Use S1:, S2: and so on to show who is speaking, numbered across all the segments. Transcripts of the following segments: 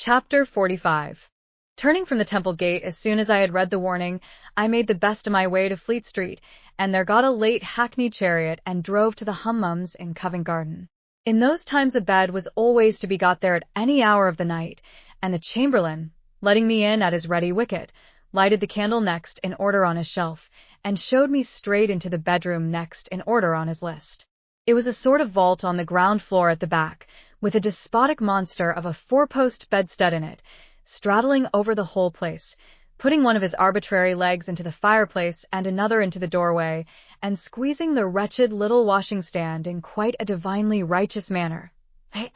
S1: Chapter 45. Turning from the temple gate as soon as I had read the warning, I made the best of my way to Fleet Street, and there got a late hackney chariot and drove to the Hummums in Covent Garden. In those times a bed was always to be got there at any hour of the night, and the chamberlain, letting me in at his ready wicket, lighted the candle next in order on his shelf, and showed me straight into the bedroom next in order on his list. It was a sort of vault on the ground floor at the back, with a despotic monster of a four-post bedstead in it, straddling over the whole place, putting one of his arbitrary legs into the fireplace and another into the doorway, and squeezing the wretched little washing-stand in quite a divinely righteous manner.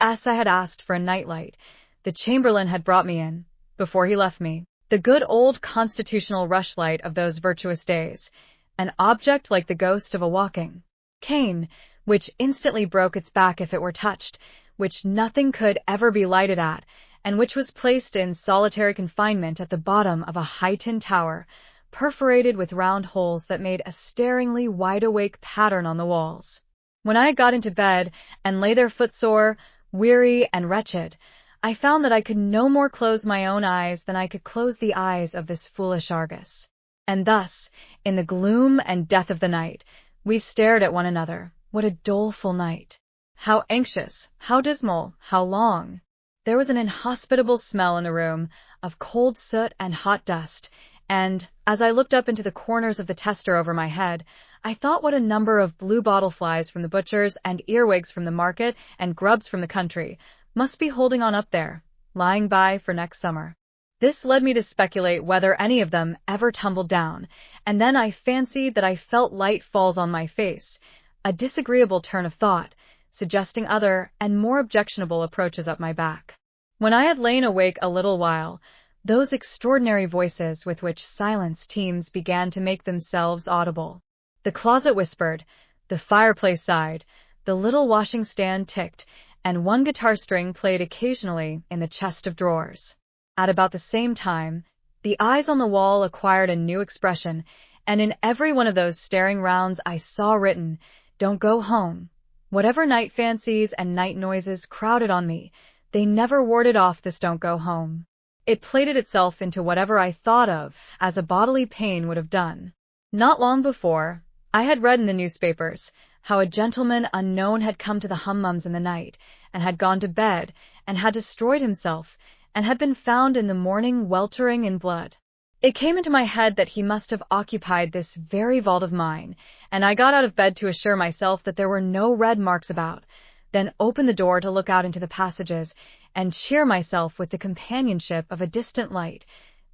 S1: As I had asked for a nightlight, the chamberlain had brought me in, before he left me, the good old constitutional rushlight of those virtuous days, an object like the ghost of a walking cane, which instantly broke its back if it were touched, which nothing could ever be lighted at, and which was placed in solitary confinement at the bottom of a high tin tower, perforated with round holes that made a staringly wide-awake pattern on the walls. When I had got into bed, and lay there footsore, weary, and wretched, I found that I could no more close my own eyes than I could close the eyes of this foolish Argus. And thus, in the gloom and death of the night, we stared at one another. What a doleful night! How anxious, how dismal, how long! There was an inhospitable smell in the room, of cold soot and hot dust, and, as I looked up into the corners of the tester over my head, I thought what a number of blue-bottle flies from the butcher's and earwigs from the market and grubs from the country must be holding on up there, lying by for next summer. This led me to speculate whether any of them ever tumbled down, and then I fancied that I felt light falls on my face, a disagreeable turn of thought, suggesting other and more objectionable approaches up my back. When I had lain awake a little while, those extraordinary voices with which silence teems began to make themselves audible. The closet whispered, the fireplace sighed, the little washing-stand ticked, and one guitar string played occasionally in the chest of drawers. At about the same time, the eyes on the wall acquired a new expression, and in every one of those staring rounds I saw written, "Don't go home." Whatever night fancies and night noises crowded on me, they never warded off this "don't go home." It plated itself into whatever I thought of, as a bodily pain would have done. Not long before, I had read in the newspapers how a gentleman unknown had come to the Hummums in the night, and had gone to bed, and had destroyed himself, and had been found in the morning weltering in blood. It came into my head that he must have occupied this very vault of mine, and I got out of bed to assure myself that there were no red marks about, then opened the door to look out into the passages, and cheer myself with the companionship of a distant light,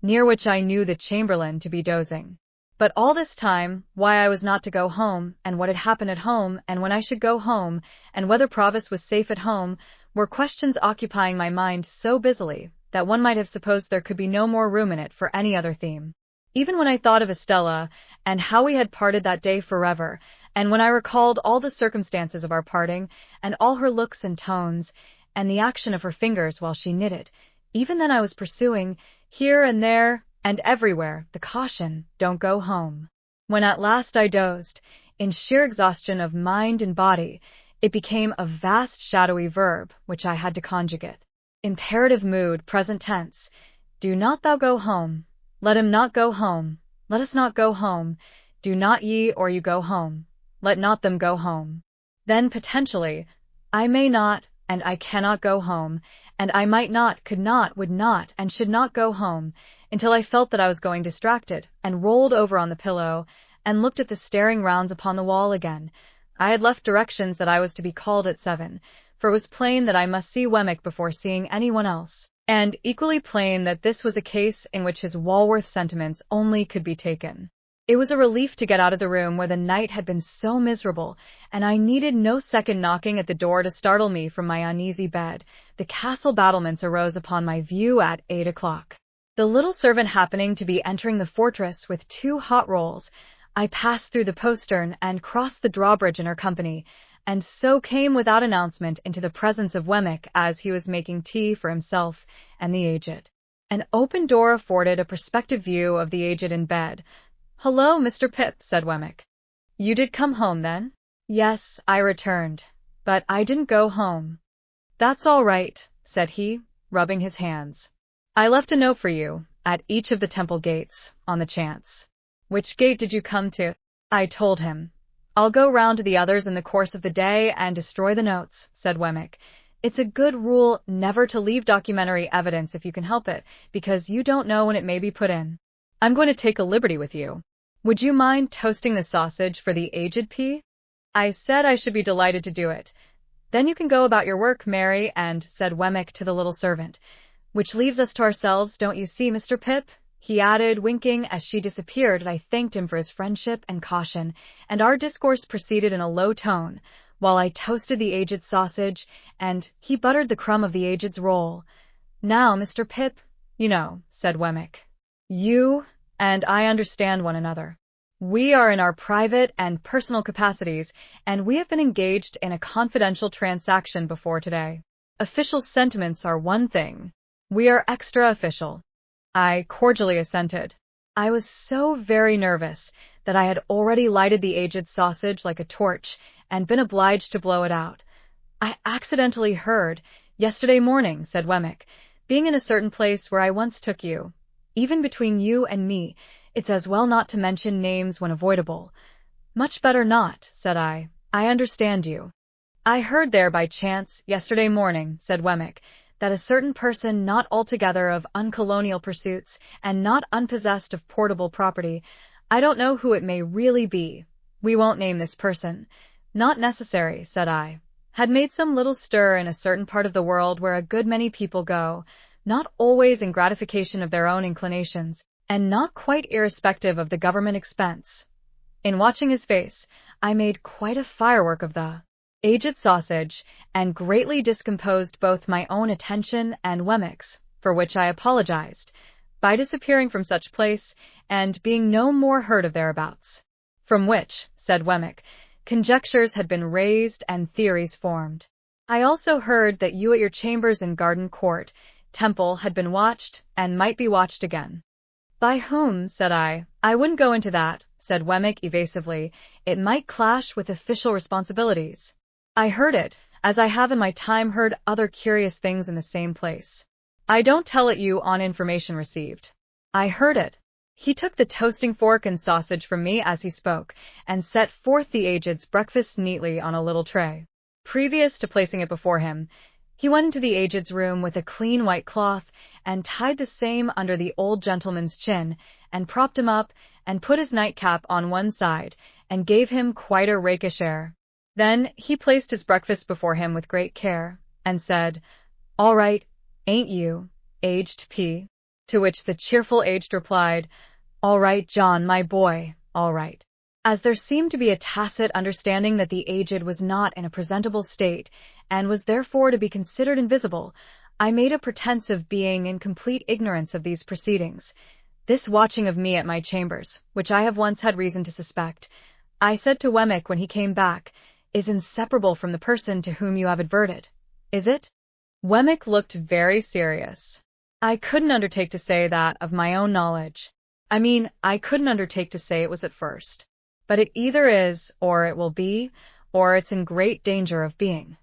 S1: near which I knew the chamberlain to be dozing. But all this time, why I was not to go home, and what had happened at home, and when I should go home, and whether Provis was safe at home, were questions occupying my mind so busily that one might have supposed there could be no more room in it for any other theme. Even when I thought of Estella, and how we had parted that day forever, and when I recalled all the circumstances of our parting, and all her looks and tones, and the action of her fingers while she knitted, even then I was pursuing, here and there, and everywhere, the caution, "Don't go home." When at last I dozed, in sheer exhaustion of mind and body, it became a vast shadowy verb which I had to conjugate. Imperative mood, present tense. Do not thou go home. Let him not go home. Let us not go home. Do not ye or you go home. Let not them go home. Then potentially, I may not, and I cannot go home, and I might not, could not, would not, and should not go home, until I felt that I was going distracted, and rolled over on the pillow, and looked at the staring rounds upon the wall again. I had left directions that I was to be called at 7, for it was plain that I must see Wemmick before seeing anyone else, and equally plain that this was a case in which his Walworth sentiments only could be taken. It was a relief to get out of the room where the night had been so miserable, and I needed no second knocking at the door to startle me from my uneasy bed. The castle battlements arose upon my view at 8 o'clock. The little servant happening to be entering the fortress with 2 hot rolls, I passed through the postern and crossed the drawbridge in her company, and so came without announcement into the presence of Wemmick as he was making tea for himself and the aged. An open door afforded a perspective view of the aged in bed. "Hullo, Mr. Pip," said Wemmick. "You did come home, then?" "Yes," I returned, "but I didn't go home." "That's all right," said he. rubbing his hands. I left a note for you, at each of the temple gates, on the chance. Which gate did you come to? I told him. I'll go round to the others in the course of the day and destroy the notes, said Wemmick. It's a good rule never to leave documentary evidence if you can help it, because you don't know when it may be put in. I'm going to take a liberty with you. Would you mind toasting the sausage for the aged P? I said I should be delighted to do it. Then you can go about your work, Mary, and said Wemmick to the little servant. Which leaves us to ourselves, don't you see, Mr. Pip? He added, winking as she disappeared, and I thanked him for his friendship and caution, and our discourse proceeded in a low tone, while I toasted the aged sausage, and he buttered the crumb of the aged's roll. Now, Mr. Pip, you know, said Wemmick. You and I understand one another. We are in our private and personal capacities, and we have been engaged in a confidential transaction before today. Official sentiments are one thing. We are extra-official. I cordially assented. I was so very nervous that I had already lighted the aged sausage like a torch and been obliged to blow it out. I accidentally heard, yesterday morning, said Wemmick, being in a certain place where I once took you. Even between you and me, it's as well not to mention names when avoidable. Much better not, said I. I understand you. I heard there by chance, yesterday morning, said Wemmick, that a certain person not altogether of uncolonial pursuits and not unpossessed of portable property, I don't know who it may really be, we won't name this person, not necessary, said I, had made some little stir in a certain part of the world where a good many people go, not always in gratification of their own inclinations, and not quite irrespective of the government expense. In watching his face, I made quite a firework of the aged sausage, and greatly discomposed both my own attention and Wemmick's, for which I apologized, by disappearing from such place, and being no more heard of thereabouts. From which, said Wemmick, conjectures had been raised and theories formed. I also heard that you at your chambers in Garden Court, Temple, had been watched, and might be watched again. By whom, said I. I wouldn't go into that, said Wemmick evasively. It might clash with official responsibilities. I heard it, as I have in my time heard other curious things in the same place. I don't tell it you on information received. I heard it. He took the toasting fork and sausage from me as he spoke, and set forth the aged's breakfast neatly on a little tray. Previous to placing it before him, he went into the aged's room with a clean white cloth, and tied the same under the old gentleman's chin, and propped him up, and put his nightcap on one side, and gave him quite a rakish air. Then he placed his breakfast before him with great care, and said, All right, ain't you, aged P? To which the cheerful aged replied, All right, John, my boy, all right. As there seemed to be a tacit understanding that the aged was not in a presentable state, and was therefore to be considered invisible, I made a pretense of being in complete ignorance of these proceedings. This watching of me at my chambers, which I have once had reason to suspect, I said to Wemmick when he came back, is inseparable from the person to whom you have adverted. Is it? Wemmick looked very serious. I couldn't undertake to say that of my own knowledge. I couldn't undertake to say it was at first. But it either is, or it will be, or it's in great danger of being.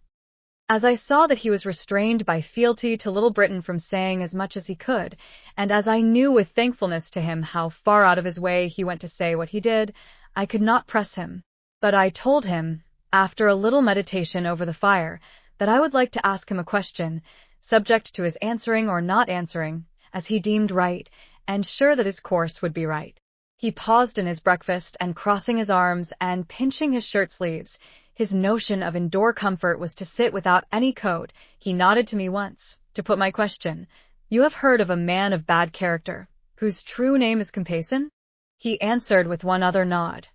S1: As I saw that he was restrained by fealty to Little Britain from saying as much as he could, and as I knew with thankfulness to him how far out of his way he went to say what he did, I could not press him. But I told him, after a little meditation over the fire, that I would like to ask him a question, subject to his answering or not answering, as he deemed right, and sure that his course would be right. He paused in his breakfast, and crossing his arms and pinching his shirt-sleeves, his notion of indoor comfort was to sit without any coat, he nodded to me once, to put my question. You have heard of a man of bad character, whose true name is Compeyson? He answered with one other nod.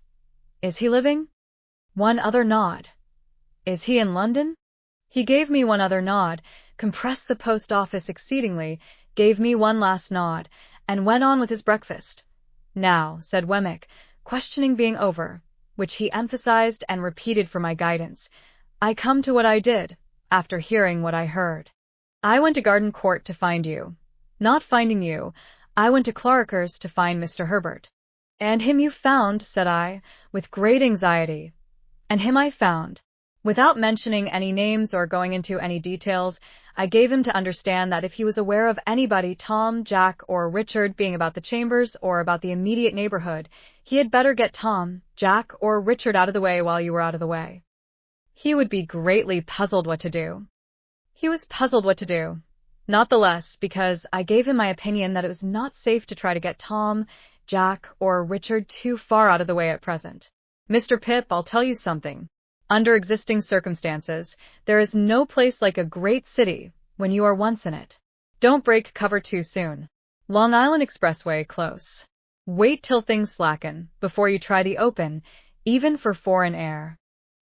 S1: Is he living? One other nod. Is he in London? He gave me one other nod, compressed the post office exceedingly, gave me one last nod, and went on with his breakfast. Now, said Wemmick, questioning being over, which he emphasized and repeated for my guidance, I come to what I did, after hearing what I heard. I went to Garden Court to find you. Not finding you, I went to Clarriker's to find Mr. Herbert. And him you found, said I, with great anxiety. And him I found. Without mentioning any names or going into any details, I gave him to understand that if he was aware of anybody, Tom, Jack, or Richard, being about the chambers or about the immediate neighborhood, he had better get Tom, Jack, or Richard out of the way while you were out of the way. He would be greatly puzzled what to do. He was puzzled what to do, not the less because I gave him my opinion that it was not safe to try to get Tom, Jack, or Richard too far out of the way at present. Mr. Pip, I'll tell you something. Under existing circumstances, there is no place like a great city when you are once in it. Don't break cover too soon. Long Island Expressway close. Wait till things slacken before you try the open, even for foreign air.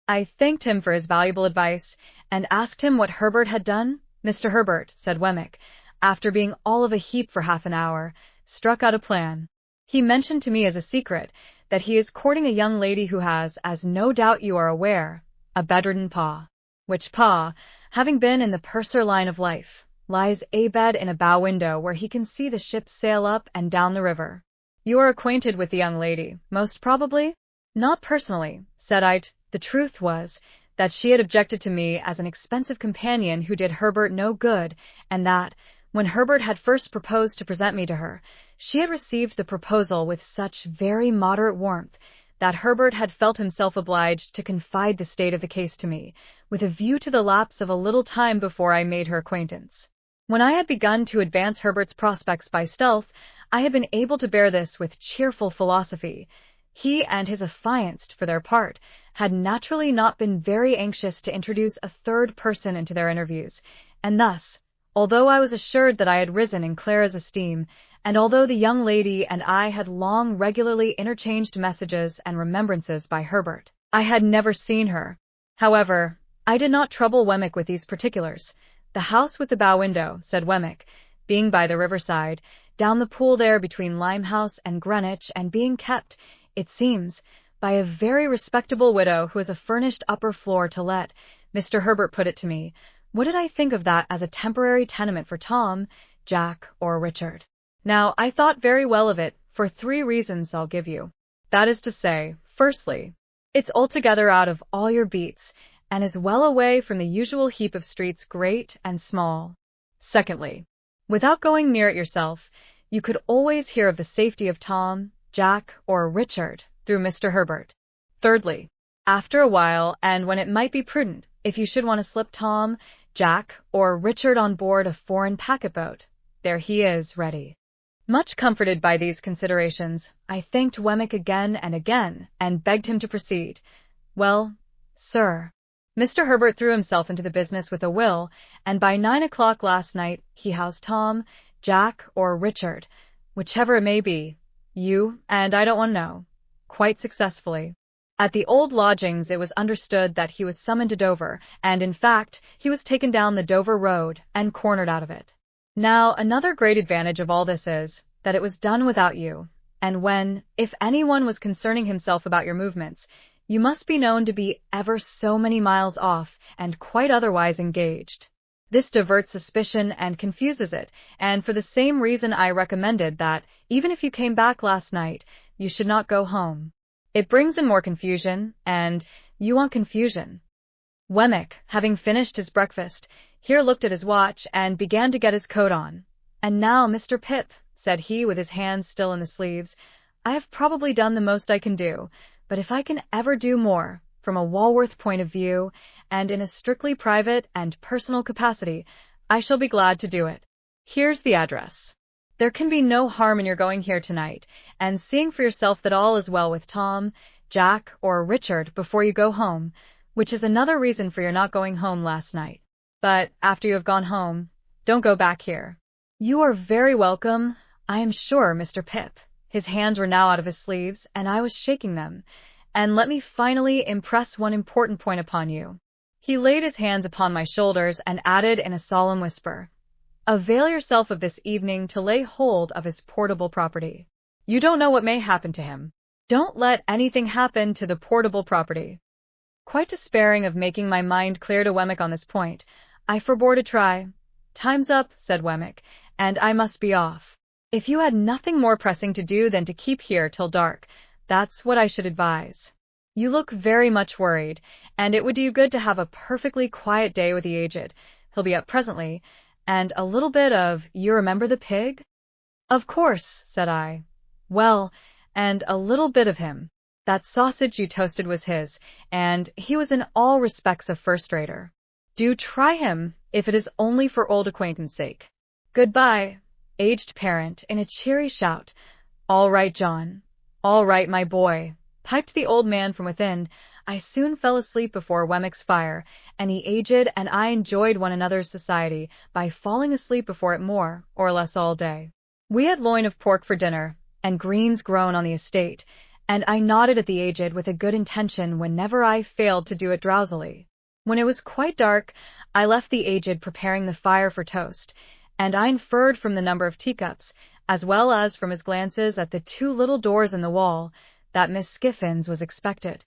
S1: I thanked him for his valuable advice and asked him what Herbert had done. Mr. Herbert, said Wemmick, after being all of a heap for half an hour, struck out a plan. He mentioned to me as a secret that he is courting a young lady who has, as no doubt you are aware, a bedridden pa, which pa, having been in the purser line of life, lies abed in a bow window where he can see the ships sail up and down the river. You are acquainted with the young lady, most probably? Not personally, said I. The truth was that she had objected to me as an expensive companion who did Herbert no good, and that, when Herbert had first proposed to present me to her, she had received the proposal with such very moderate warmth that Herbert had felt himself obliged to confide the state of the case to me, with a view to the lapse of a little time before I made her acquaintance. When I had begun to advance Herbert's prospects by stealth, I had been able to bear this with cheerful philosophy. He and his affianced, for their part, had naturally not been very anxious to introduce a third person into their interviews, and thus, although I was assured that I had risen in Clara's esteem, and although the young lady and I had long regularly interchanged messages and remembrances by Herbert, I had never seen her. However, I did not trouble Wemmick with these particulars. The house with the bow window, said Wemmick, being by the riverside, down the pool there between Limehouse and Greenwich, and being kept, it seems, by a very respectable widow who has a furnished upper floor to let. Mr. Herbert put it to me, what did I think of that as a temporary tenement for Tom, Jack, or Richard? Now, I thought very well of it, for 3 reasons I'll give you. That is to say, firstly, it's altogether out of all your beats, and is well away from the usual heap of streets great and small. Secondly, without going near it yourself, you could always hear of the safety of Tom, Jack, or Richard through Mr. Herbert. Thirdly, after a while, and when it might be prudent, if you should want to slip Tom, Jack, or Richard on board a foreign packet-boat, there he is, ready. Much comforted by these considerations, I thanked Wemmick again and begged him to proceed. Well, sir, Mr. Herbert threw himself into the business with a will, and by 9 o'clock last night he housed Tom, Jack, or Richard, whichever it may be, you, and I don't want to know, quite successfully. At the old lodgings it was understood that he was summoned to Dover, and in fact he was taken down the Dover road and cornered out of it. Now, another great advantage of all this is that it was done without you, and when, if anyone was concerning himself about your movements, you must be known to be ever so many miles off and quite otherwise engaged. This diverts suspicion and confuses it, and for the same reason I recommended that, even if you came back last night, you should not go home. It brings in more confusion, and you want confusion. Wemmick, having finished his breakfast, here looked at his watch and began to get his coat on. And now, Mr. Pip, said he with his hands still in the sleeves, I have probably done the most I can do, but if I can ever do more, from a Walworth point of view, and in a strictly private and personal capacity, I shall be glad to do it. Here's the address. There can be no harm in your going here tonight, and seeing for yourself that all is well with Tom, Jack, or Richard before you go home, which is another reason for your not going home last night. But after you have gone home, don't go back here. You are very welcome, I am sure, Mr. Pip. His hands were now out of his sleeves, and I was shaking them. And let me finally impress one important point upon you. He laid his hands upon my shoulders and added in a solemn whisper, avail yourself of this evening to lay hold of his portable property. You don't know what may happen to him. Don't let anything happen to the portable property. Quite despairing of making my mind clear to Wemmick on this point, I forbore to try. Time's up, said Wemmick, and I must be off. If you had nothing more pressing to do than to keep here till dark, that's what I should advise. You look very much worried, and it would do you good to have a perfectly quiet day with the aged. He'll be up presently, and a little bit of, you remember the pig? Of course, said I. Well, and a little bit of him. That sausage you toasted was his, and he was in all respects a first-rater. Do try him, if it is only for old acquaintance' sake. Goodbye, aged parent, in a cheery shout. All right, John. All right, my boy, piped the old man from within. I soon fell asleep before Wemmick's fire, and the aged and I enjoyed one another's society by falling asleep before it more or less all day. We had loin of pork for dinner, and greens grown on the estate, and I nodded at the aged with a good intention whenever I failed to do it drowsily. When it was quite dark, I left the aged preparing the fire for toast, and I inferred from the number of teacups, as well as from his glances at the two little doors in the wall, that Miss Skiffins was expected.